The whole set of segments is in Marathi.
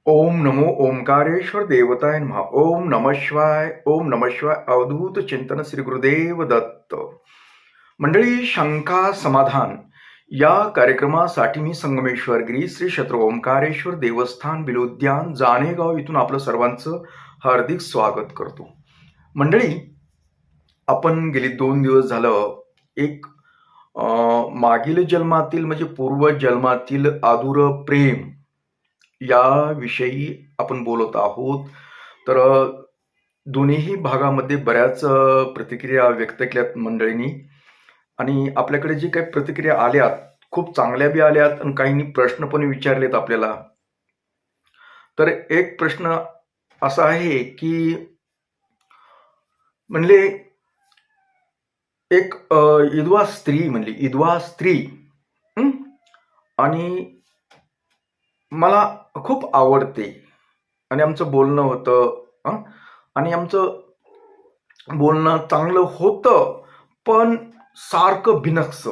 ओम नमो ओंकारेश्वर देवताय नमः. ओम नमः शिवाय. ओम नमः शिवाय. अवधूत चिंतन श्री गुरुदेव दत्त. मंडळी, शंका समाधान या कार्यक्रमासाठी मी संगमेश्वर गिरी श्री क्षेत्र ओंकारेश्वर देवस्थान बिलोद्यान जाणेगाव इथून आपलं सर्वांचं हार्दिक स्वागत करतो. मंडळी, आपण गेली 2 दिवस झालं एक मागील जन्मातील म्हणजे पूर्व जन्मातील आदुर प्रेम याविषयी आपण बोलत आहोत. तर दोन्हीही भागामध्ये बऱ्याच प्रतिक्रिया व्यक्त केल्यात मंडळींनी, आणि आपल्याकडे जे काही प्रतिक्रिया आल्यात खूप चांगल्या बी आल्यात आणि काहींनी प्रश्न पण विचारलेत आपल्याला. तर एक प्रश्न असा आहे की म्हणले एक विधवा स्त्री म्हणली, विधवा स्त्री आणि मला खूप आवडते आणि आमचं बोलणं होतं आणि आमचं बोलणं चांगलं होतं, पण सारखं भिनकस.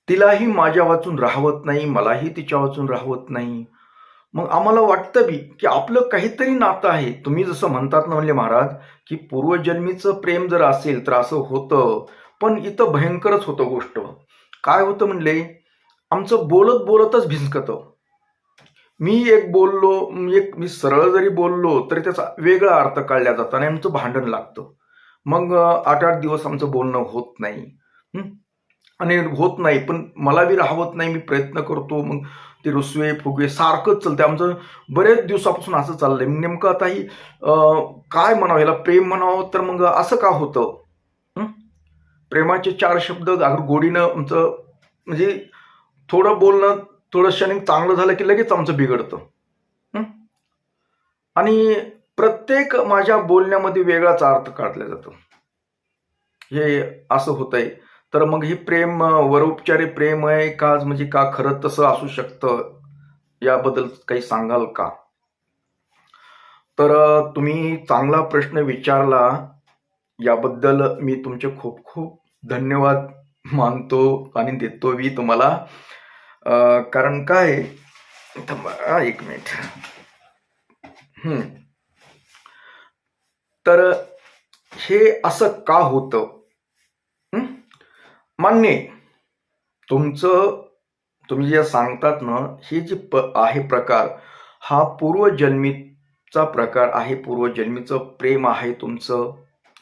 तिलाही माझ्या वाचून राहवत नाही, मलाही तिच्या वाचून राहवत नाही. मग आम्हाला वाटतं बी की आपलं काहीतरी नातं आहे. तुम्ही जसं म्हणतात ना म्हणले महाराज, की पूर्वजन्मीचं प्रेम जर असेल तर असं होतं. पण इथं भयंकरच होतं गोष्ट. काय होतं म्हणले, आमचं बोलत बोलतच भिजकतं. मी एक बोललो, मी सरळ जरी बोललो तरी त्याचा वेगळा अर्थ काढला जातो आणि आमचं भांडण लागतं. मग 8-8 दिवस आमचं बोलणं होत नाही. आणि होत नाही, पण मला बी राहवत नाही. मी प्रयत्न करतो, मग ते रुसवे फुगवे सारखंच चालतंय आमचं. बरेच दिवसापासून असं चाललंय. नेमकं आता ही काय म्हणावं, याला प्रेम म्हणावं तर मग असं का होतं? प्रेमाचे 4 शब्द अगदी गोडीनं आमचं म्हणजे थोडं बोलणं, थोडं क्षणिक चांगलं झालं की लगेच आमचं बिघडतं. आणि प्रत्येक माझ्या बोलण्यामध्ये वेगळाच अर्थ काढला जातो. हे असं होतंय. तर मग हे प्रेम वरोपचारी प्रेम आहे का, म्हणजे का खरं तसं असू शकतं, याबद्दल काही सांगाल का? तर तुम्ही चांगला प्रश्न विचारला, याबद्दल मी तुमचे खूप खूप धन्यवाद मानतो आणि देतो मी तुम्हाला. कारण काय, एक मिनिट. तर हे असं का होतं? मान्य आहे. तुम्ही जे सांगतात ना, हे जे आहे प्रकार, हा पूर्वजन्मीचा प्रकार आहे. पूर्वजन्मीचं प्रेम आहे तुमचं,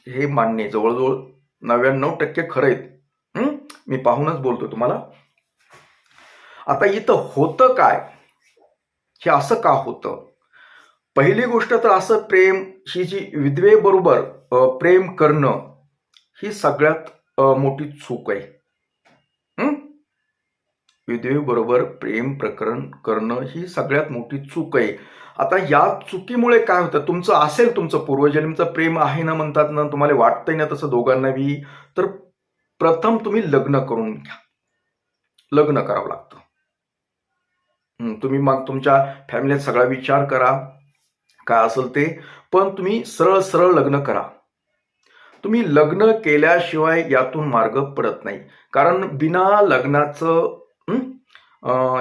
हे मान्य आहे. जवळजवळ 99% खरं आहे. मी पाहूनच बोलतो तुम्हाला. आता इथं होतं काय, हे असं का होतं? पहिली गोष्ट तर असं, प्रेम ही जी विधवेबरोबर प्रेम करणं ही सगळ्यात मोठी चूक आहे. विधवेबरोबर प्रेम प्रकरण करणं ही सगळ्यात मोठी चूक आहे. आता या चुकीमुळे काय होतं, तुमचं असेल, तुमचं पूर्वजन्मीचं प्रेम आहे ना म्हणतात ना, तुम्हाला वाटतंय ना तसं दोघांना बी, तर प्रथम तुम्ही लग्न करून घ्या. लग्न करावं लागतं. तुम्ही मग तुमच्या फॅमिलीत सगळा विचार करा, काय असेल ते, पण तुम्ही सरळ सरळ लग्न करा. तुम्ही लग्न केल्याशिवाय यातून मार्ग पडत नाही. कारण बिना लग्नाचं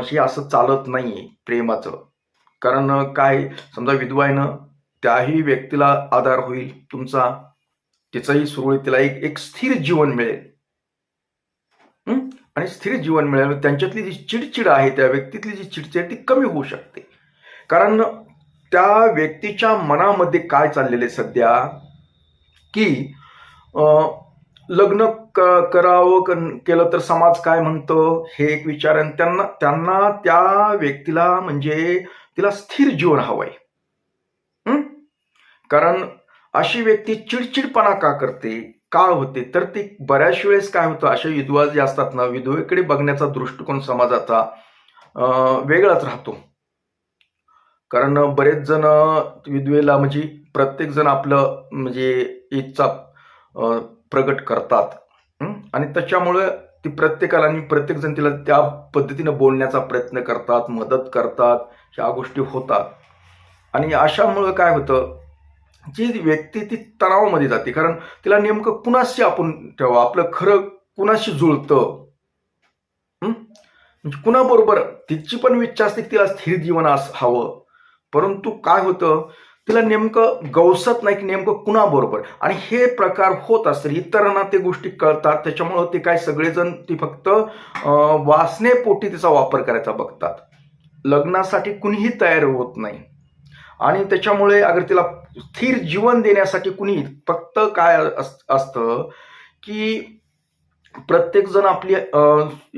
हे असं चालत नाही प्रेमाचं. कारण काय, समजा विधवा आहे ना, त्याही व्यक्तीला आधार होईल तुमचा, तिचाही सुरळीत, तिला एक स्थिर जीवन मिळेल. आणि स्थिर जीवन मिळालं, त्यांच्यातली जी चिडचिड आहे, त्या व्यक्तीतली जी चिडचिड ती कमी होऊ शकते. कारण त्या व्यक्तीच्या मनामध्ये काय चाललेलं आहे सध्या, की लग्न करावं केलं तर समाज काय म्हणतो, हे एक विचार. आणि त्यांना त्या व्यक्तीला म्हणजे तिला स्थिर जीवन हवंय. कारण अशी व्यक्ती चिडचिडपणा का करते, का होते, तर ते बऱ्याच वेळेस काय होतं, अशा विधवा जे असतात ना, विधवेकडे बघण्याचा दृष्टिकोन समाजाचा वेगळाच राहतो. कारण बरेच जण विधवेला म्हणजे प्रत्येक जण आपलं म्हणजे इच्छा प्रगट करतात. आणि त्याच्यामुळे ती प्रत्येकाला आणि प्रत्येक जण तिला त्या पद्धतीनं बोलण्याचा प्रयत्न करतात, मदत करतात, ह्या गोष्टी होतात. आणि अशामुळं काय होतं, जी व्यक्ती ती तणावामध्ये जाते. कारण तिला नेमकं कुणाशी आपण ठेवा, आपलं खरं कुणाशी जुळतं, म्हणजे कुणाबरोबर तिची पण इच्छा असते की तिला स्थिर जीवन हवं, परंतु काय होतं, तिला नेमकं गवसत नाही की नेमकं कुणाबरोबर. आणि हे प्रकार होत असतील, इतरांना ते गोष्टी कळतात, त्याच्यामुळं ते काय सगळेजण ती फक्त वासनेपोटी तिचा वापर करायचा बघतात. लग्नासाठी कुणीही तयार होत नाही. आणि त्याच्यामुळे अगर तिला स्थिर जीवन देण्यासाठी कुणी फक्त काय असतं की प्रत्येक जण आपली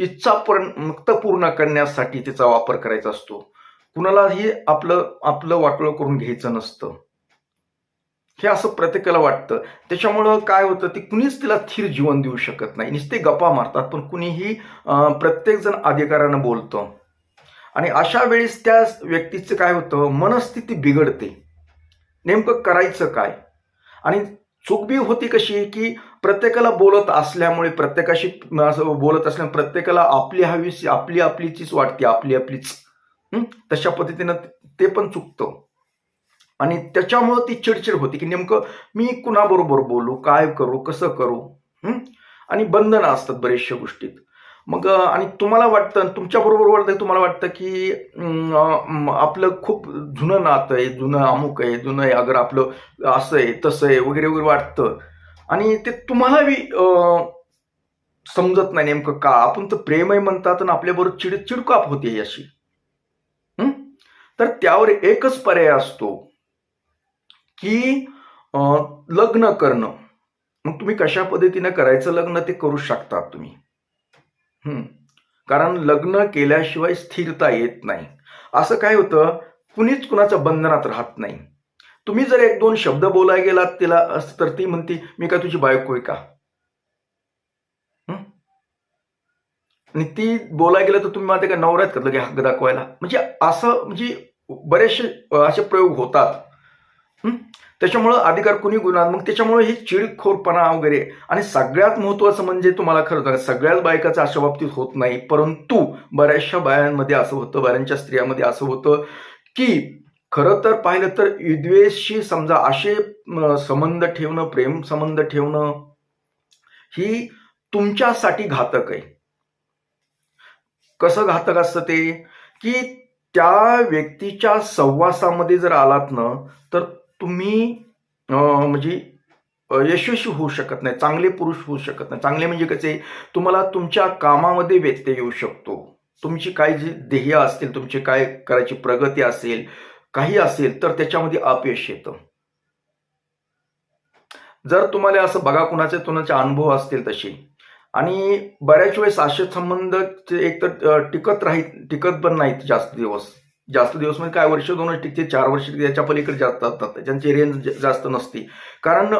इच्छा फक्त पूर्ण करण्यासाठी तिचा वापर करायचा असतो. कुणालाही आपलं आपलं वाटोळं करून घ्यायचं नसतं. हे असं प्रत्येकाला वाटतं. त्याच्यामुळं काय होतं, ती कुणीच तिला स्थिर जीवन देऊ शकत नाही. नुसते गप्पा मारतात, पण कुणीही प्रत्येक जण अधिकारानं बोलतं. आणि अशा वेळेस त्या व्यक्तीचं काय होतं, मनस्थिती बिघडते. नेमकं करायचं काय? आणि चूक बी होती कशी, की प्रत्येकाला बोलत असल्यामुळे, प्रत्येकाशी असं बोलत असल्यामुळे प्रत्येकाला आपली हवीशी आपली आपलीचीच वाटते, आपली आपलीच. तशा पद्धतीनं ते पण चुकतं. आणि त्याच्यामुळं ती चिडचिड होती, की नेमकं मी कुणाबरोबर बोलू, काय करू, कसं करू. आणि बंधनं असतात बऱ्याचशा गोष्टीत. मग आणि तुम्हाला वाटतं, तुमच्याबरोबर तुम्हाला वाटतं, की आपलं खूप जुनं नातं आहे, जुनं अमुक आहे, जुनं आहे, अगर आपलं असं आहे, तसं आहे वगैरे वगैरे वाटतं. आणि ते तुम्हाला बी समजत नाही नेमकं का. आपण तर प्रेम आहे म्हणतात आणि आपल्याबरोबर चिडकाप होते अशी. तर त्यावर एकच पर्याय असतो, की लग्न करणं. मग तुम्ही कशा पद्धतीने करायचं लग्न ते करू शकता तुम्ही. कारण लग्न केल्याशिवाय स्थिरता येत नाही. असं काय होतं, कुणीच कुणाच्या बंधनात राहत नाही. तुम्ही जर एक दोन शब्द बोलायला गेलात तिला, तर ती म्हणते, मी काय तुझी बायको आहे का? आणि ती बोलायला गेलं तर तुम्ही माहिती का, नवऱ्यात का लगे हक्क दाखवायला. म्हणजे असं, म्हणजे बरेचसे असे प्रयोग होतात. त्याच्यामुळं अधिकार कुणी गुन्हा, मग त्याच्यामुळे ही चिडखोरपणा वगैरे. आणि सगळ्यात महत्वाचं म्हणजे तुम्हाला खरं तर सगळ्याच बायकाचं अशा बाबतीत होत नाही, परंतु बऱ्याचशा बायांमध्ये असं होतं, बऱ्याचशा स्त्रियांमध्ये असं होतं, की खरं तर पाहिलं तर विद्वेषशी समजा असे संबंध ठेवणं, प्रेम संबंध ठेवणं ही तुमच्यासाठी घातक आहे. कसं घातक असतं ते, की त्या व्यक्तीच्या सहवासामध्ये जर आलात ना, तर तुम्ही म्हणजे यशस्वी होऊ शकत नाही, चांगले पुरुष होऊ शकत नाही. चांगले म्हणजे कसे, तुम्हाला तुमच्या कामामध्ये व्यत्यय येऊ शकतो. तुमची काही जी ध्येय असतील, तुमची काय करायची प्रगती असेल, काही असेल, तर त्याच्यामध्ये अपयश येतं. जर तुम्हाला असं बघा, कुणाचे अनुभव असतील तसे. आणि बऱ्याच वेळेस असे संबंध एक तर टिकत पण नाहीत जास्त दिवस. जास्त दिवस म्हणजे काय, वर्ष 2 टिकते, 4 वर्ष टिकते, याच्या पलीकडे जास्त असतात, त्यांची रेंज जास्त नसते. कारण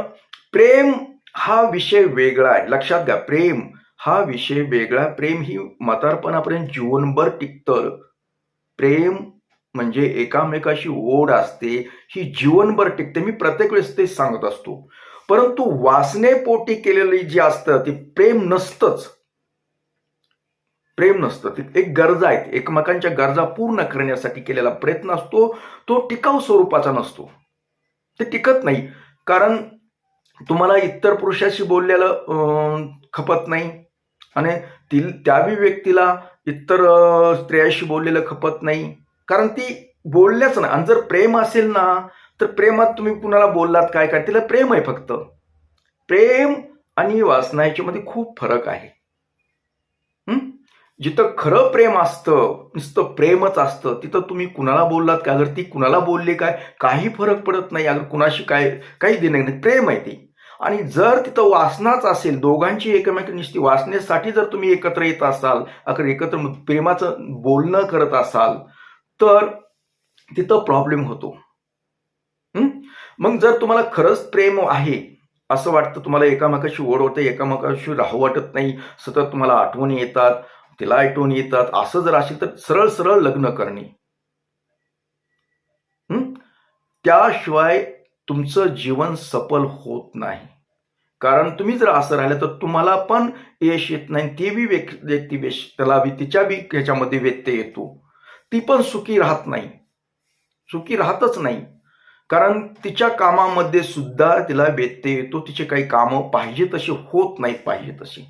प्रेम हा विषय वेगळा आहे. लक्षात घ्या, प्रेम हा विषय वेगळा. प्रेम ही म्हातारपणापर्यंत जीवनभर टिकतं. प्रेम म्हणजे एकामेकाशी ओढ असते, ही जीवनभर टिकते. मी प्रत्येक वेळेस तेच सांगत असतो. परंतु वासनेपोटी केलेली जी असतं ती प्रेम नसतंच. प्रेम नसतं, ती एक गरजा आहेत, एकमेकांच्या गरजा पूर्ण करण्यासाठी केलेला प्रयत्न असतो. तो टिकाऊ स्वरूपाचा नसतो, ते टिकत नाही. कारण तुम्हाला इतर पुरुषाशी बोललेलं खपत नाही, आणि त्याही व्यक्तीला इतर स्त्रियाशी बोललेलं खपत नाही, कारण ती बोलल्याच नाही. आणि जर प्रेम असेल ना, तर प्रेमात तुम्ही कुणाला बोललात, काय काय, तिला प्रेम आहे फक्त. प्रेम आणि वासना याच्यामध्ये खूप फरक आहे. जिथं खरं प्रेम असतं, नुसतं प्रेमच असतं, तिथं तुम्ही कुणाला बोललात का, अगर ती कुणाला बोलली काय, काही फरक पडत नाही. अगर कुणाशी काय काही देणं नाही, प्रेम आहे ती. आणि जर तिथं वासनाच असेल, दोघांची एकमेकांची वासनेसाठी जर तुम्ही एकत्र येत असाल, अगर एकत्र प्रेमाचं बोलणं करत असाल, तर तिथं प्रॉब्लेम होतो. मग जर तुम्हाला खरंच प्रेम आहे, असं वाटतं, तुम्हाला एकामेकाशी ओढ होते, एकामेकाशी राहू वाटत नाही, सतत तुम्हाला आठवणी येतात, तिला आठवणी येतात, असं जर असेल तर सरळ सरळ लग्न करणे. त्याशिवाय तुमचं जीवन सफल होत नाही. कारण तुम्ही जर असं राहिलं तर तुम्हाला पण यश येत नाही, ती बी व्यक्ती त्याला बी तिच्या बी ह्याच्यामध्ये व्यत्यय येतो. ती पण सुखी राहत नाही, सुखी राहतच नाही. कारण तिच्या कामामध्ये सुद्धा तिला व्यत्यय येतो, तिचे काही कामं पाहिजे तशी होत नाहीत, पाहिजे तशी.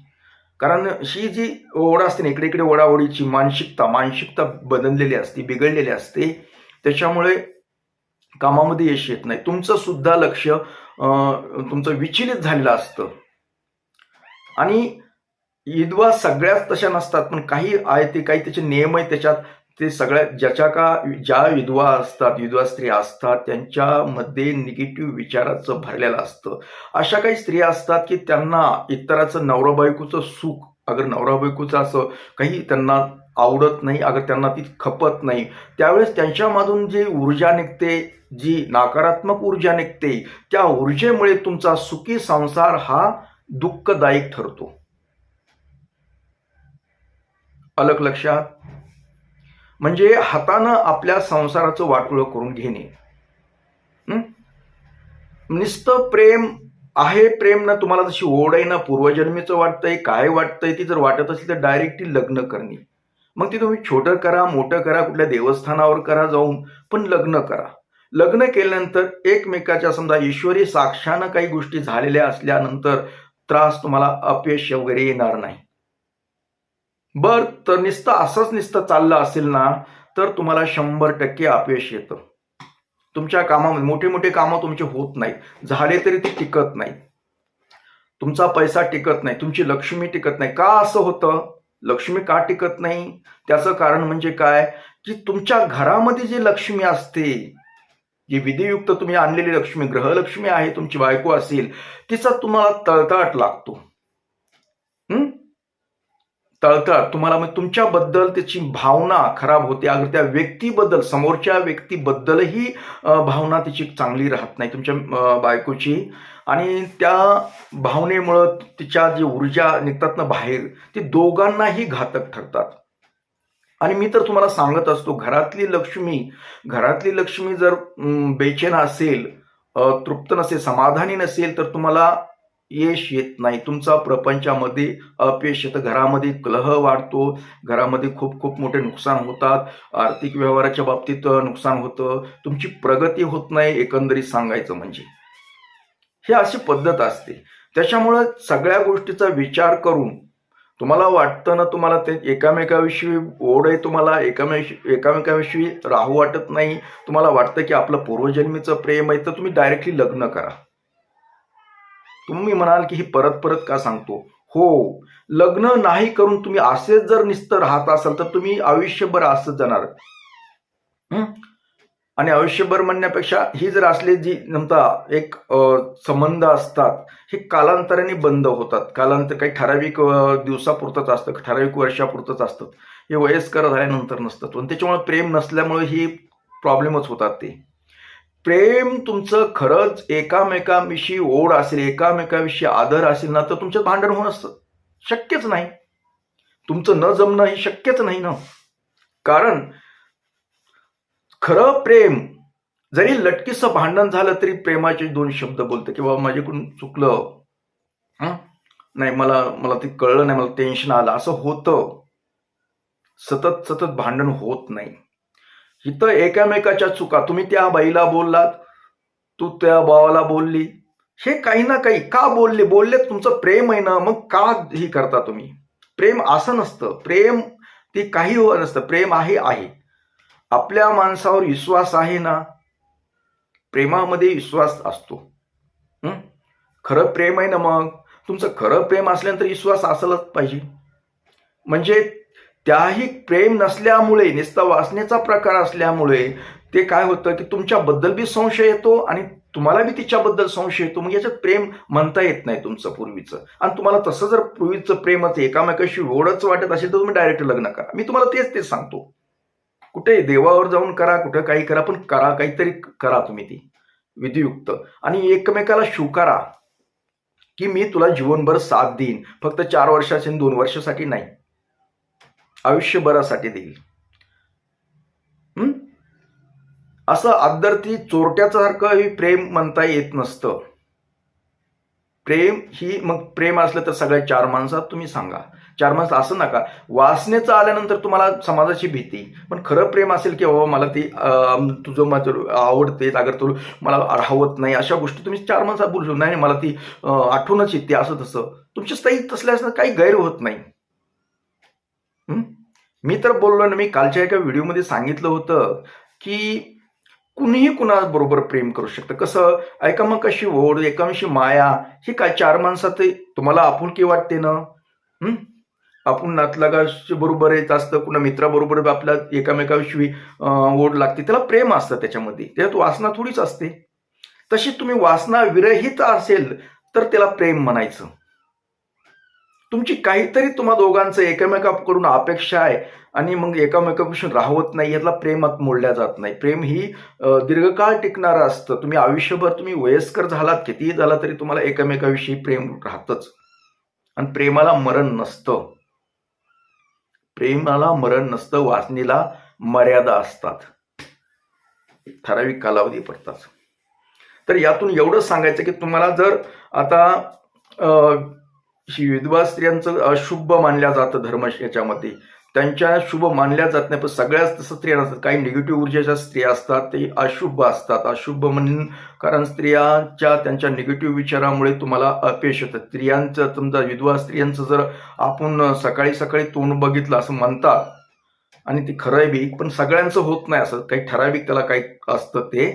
कारण ही जी ओढ असते ना, इकडे इकडे ओढाओढीची मानसिकता बदललेली असते, बिघडलेली असते. त्याच्यामुळे कामामध्ये यश येत नाही. तुमचं सुद्धा लक्ष तुमचं विचलित झालेलं असतं. आणि विधवा सगळ्याच तशा नसतात, पण काही आहे ते, काही त्याचे नियम आहेत त्याच्यात. ते ज्या विधवा असतात, विधवा स्त्रिया असतात, त्यांच्यामध्ये निगेटिव्ह विचाराचं भरलेलं असतं. अशा काही स्त्रिया असतात की त्यांना इतराचं नवरा बायकोचं सुख, अगर नवरा बायकोचं असं काही त्यांना आवडत नाही, अगर त्यांना ती खपत नाही, त्यावेळेस त्यांच्यामधून जी ऊर्जा निघते, जी नकारात्मक ऊर्जा निघते, त्या ऊर्जेमुळे तुमचा सुखी संसार हा दुःखदायक ठरतो. अलग लक्षात? म्हणजे हातानं आपल्या संसाराचं वाटोळं करून घेणे. नुसतं प्रेम आहे, प्रेम ना तुम्हाला जशी ओढ आहे ना, पूर्वजन्मीचं वाटतंय, काय वाटतंय, ती जर वाटत असेल तर डायरेक्टली लग्न करणे. मग ती तुम्ही छोटं करा, मोठं करा, कुठल्या देवस्थानावर करा जाऊन, पण लग्न करा. लग्न केल्यानंतर एकमेकाच्या समजा ईश्वरी साक्षानं काही गोष्टी झालेल्या असल्यानंतर त्रास, तुम्हाला अपयश वगैरे येणार नाही. बर, तर नुसतं चाललं असेल ना, तर तुम्हाला 100% अपयश येतं. तुमच्या कामामध्ये मोठे मोठे कामं तुमचे होत नाहीत, झाले तरी ते टिकत नाही. तुमचा पैसा टिकत नाही, तुमची लक्ष्मी टिकत नाही. का असं होतं? लक्ष्मी का टिकत नाही? त्याचं कारण म्हणजे काय, की तुमच्या घरामध्ये जी लक्ष्मी असते, जी विधियुक्त तुम्ही आणलेली लक्ष्मी, ग्रहलक्ष्मी आहे, तुमची बायको असेल, तिचा तुम्हाला तळतळाट लागतो. तळतळाट तुम्हाला, मग तुमच्याबद्दल त्याची भावना खराब होते. अगर त्या व्यक्तीबद्दल, समोरच्या व्यक्तीबद्दलही भावना तिची चांगली राहत नाही तुमच्या बायकोची. आणि त्या भावनेमुळं तिच्या जी ऊर्जा निघतात ना बाहेर, ती दोघांनाही घातक ठरतात. आणि मी तर तुम्हाला सांगत असतो, घरातली लक्ष्मी जर बेचैन असेल, तृप्त नसेल, समाधानी नसेल, तर तुम्हाला यश येत नाही. तुमचा प्रपंचामध्ये अपयश येतं, घरामध्ये कलह वाढतो, घरामध्ये खूप खूप मोठे नुकसान होतात, आर्थिक व्यवहाराच्या बाबतीत नुकसान होतं, तुमची प्रगती होत नाही, एकंदरीत सांगायचं म्हणजे. ही अशी पद्धत असते. त्याच्यामुळं सगळ्या गोष्टीचा विचार करून तुम्हाला वाटतं ना, तुम्हाला ते एकामेकाविषयी ओढ आहे, तुम्हाला एकामेकाविषयी राहू वाटत नाही, तुम्हाला वाटतं की आपलं पूर्वजन्मीचं प्रेम आहे, तर तुम्ही डायरेक्टली लग्न करा. तुम्ही म्हणाल की ही परत परत का सांगतो? हो, लग्न नाही करून तुम्ही असेच जर नुसतं राहत असाल तर तुम्ही आयुष्यभर असंच जाणार. आणि आयुष्यभर म्हणण्यापेक्षा ही जर असली जी नमता एक संबंध असतात, हे कालांतराने बंद होतात. कालांतर काही ठराविक दिवसापुरतंच असतं, ठराविक वर्षापुरतंच असतं. हे वयस्कर झाल्यानंतर नसतं. आणि त्याच्यामुळे प्रेम नसल्यामुळे ही प्रॉब्लेमच होतात. ते प्रेम तुमचं खरंच एकामेकांविषयी ओढ असेल, एकामेकांविषयी आदर असेल ना, तर तुमचं भांडण होणं शक्यच नाही. तुमचं न जमणं हे शक्यच नाही ना. कारण खरं प्रेम, जरी लटकीचं भांडण झालं तरी प्रेमाचे 2 शब्द बोलतं की बाबा माझ्याकडून चुकलं, नाही, मला ते कळलं नाही, मला टेन्शन आलं, असं होतं. सतत भांडण होत नाही. इथं एकामेकाच्या चुका, तुम्ही त्या बाईला बोललात, तू त्या भावाला बोलली, हे काही ना काही का बोलले तुमचं प्रेम आहे ना, मग का हे करता तुम्ही? प्रेम असं नसतं. प्रेम ते काही नसतं. प्रेम आहे. आपल्या माणसावर विश्वास आहे ना, प्रेमामध्ये विश्वास असतो. खरं प्रेम आहे ना, मग तुमचं खरं प्रेम असल्यानंतर विश्वास असलच पाहिजे. म्हणजे त्याही प्रेम नसल्यामुळे, नुसता वासनेचा प्रकार असल्यामुळे ते काय होतं की तुमच्याबद्दल बी संशय येतो आणि तुम्हाला बी तिच्याबद्दल संशय येतो. मग याच्यात प्रेम म्हणता येत नाही तुमचं पूर्वीचं. आणि तुम्हाला तसं जर पूर्वीचं प्रेमच एकामेकाशी ओढच वाटत असेल तर तुम्ही डायरेक्ट लग्न करा. मी तुम्हाला तेच सांगतो. कुठे देवावर जाऊन करा, कुठं काही करा, पण करा, काहीतरी करा तुम्ही ती विधियुक्त. आणि एकमेकाला स्वीकारा की मी तुला जीवनभर साथ देईन. फक्त 4 वर्षासाठी, 2 वर्षासाठी नाही, आयुष्यभरासाठी देईल. असं अद्दरती चोरट्यासारखं प्रेम म्हणता येत नसतं. प्रेम ही, मग प्रेम असलं तर सगळ्या 4 माणसात तुम्ही सांगा, चार माणसं असं नका. वासनेचं आल्यानंतर तुम्हाला समाजाची भीती, पण खरं प्रेम असेल की बाबा मला ती तुझं माझं आवडते, अगर तू मला राहवत नाही, अशा गोष्टी तुम्ही चार माणसात बोलू नाही मला ती आठवणच येते असं तसं, तुमची स्थायी तसल्यास काही गैर होत नाही. मी तर बोललो ना, मी कालच्या एका व्हिडिओमध्ये सांगितलं होतं की कुणीही कुणाबरोबर प्रेम करू शकतं. कसं एकामेकाशी ओढ, एकामेकाशी माया, ही काय चार माणसात तुम्हाला आपुलकी वाटते ना. आपण नातलगाशी बरोबर येत असतं, कुणा मित्राबरोबर आपल्या एकामेकाविषयी ओढ लागते, त्याला प्रेम असतं त्याच्यामध्ये, त्यात वासना थोडीच असते. तशी तुम्ही वासना विरहित असेल तर त्याला प्रेम म्हणायचं. तुमची काहीतरी तुम्हा दोघांचं एकमेकाकडून अपेक्षा आहे आणि मग एकामेकापासून राहवत नाही, यातला प्रेमात मोडल्या जात नाही. प्रेम ही दीर्घकाळ टिकणारं असतं. तुम्ही आयुष्यभर तुम्ही वयस्कर झालात, कितीही झाला तरी तुम्हाला एकमेकाविषयी प्रेम राहतच. आणि प्रेमाला मरण नसतं. प्रेमाला मरण नसतं, वासनेला मर्यादा असतात, ठराविक कालावधी पडतात. तर यातून एवढंच सांगायचं की तुम्हाला जर आता विधवा स्त्रियांचं अशुभ मानल्या जातं धर्म याच्यामध्ये, त्यांच्या शुभ मानल्या जात नाही, पण सगळ्याच तसं स्त्रिया नसतात. काही निगेटिव्ह ऊर्जेच्या स्त्रिया असतात, ते अशुभ असतात. अशुभ म्हणून कारण स्त्रियांच्या त्यांच्या निगेटिव्ह विचारामुळे तुम्हाला अपयश येतं. स्त्रियांचं समजा विधवा स्त्रियांचं जर आपण सकाळी सकाळी तोंड बघितलं असं म्हणतात, आणि ते खरंय बी, पण सगळ्यांचं होत नाही असं. काही ठराविक त्याला काही असतं, ते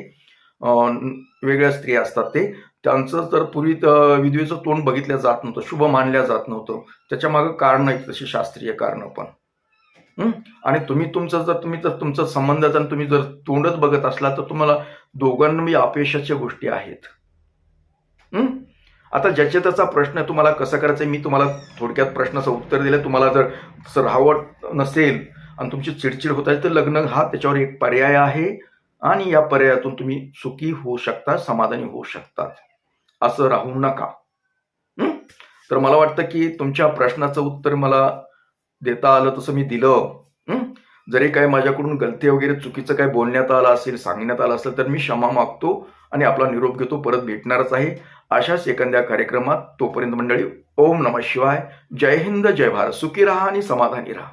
वेगळ्या स्त्रिया असतात, ते त्यांचं तर पूर्वी विधवेचं तोंड बघितलं जात नव्हतं, शुभ मानल्या जात नव्हतं. त्याच्या मागं कारण आहेत तशी शास्त्रीय कारणं पण. आणि तुम्ही तुमचा संबंध आणि तुम्ही जर तोंडच बघत असला तर तुम्हाला दोघांनी अपयशाच्या गोष्टी आहेत. आता ज्याच्या त्याचा प्रश्न तुम्हाला कसं करायचं, मी तुम्हाला थोडक्यात प्रश्नाचं उत्तर दिलं. तुम्हाला जर तसं राहवत नसेल आणि तुमची चिडचिड होत आहे तर लग्न हा त्याच्यावर एक पर्याय आहे, आणि या पर्यायातून तुम्ही सुखी होऊ शकता, समाधानी होऊ शकतात. असं राहू नका. तर मला वाटतं की तुमच्या प्रश्नाचं उत्तर मला देता आलं तसं मी दिलं. जरी काही माझ्याकडून गलती वगैरे चुकीचं काही बोलण्यात आलं असेल, सांगण्यात आलं असेल तर मी क्षमा मागतो आणि आपला निरोप घेतो. परत भेटणारच आहे अशाच एखाद्या कार्यक्रमात. तोपर्यंत मंडळी, ओम नमः शिवाय. जय हिंद, जय भारत. सुखी राहा आणि समाधानी राहा.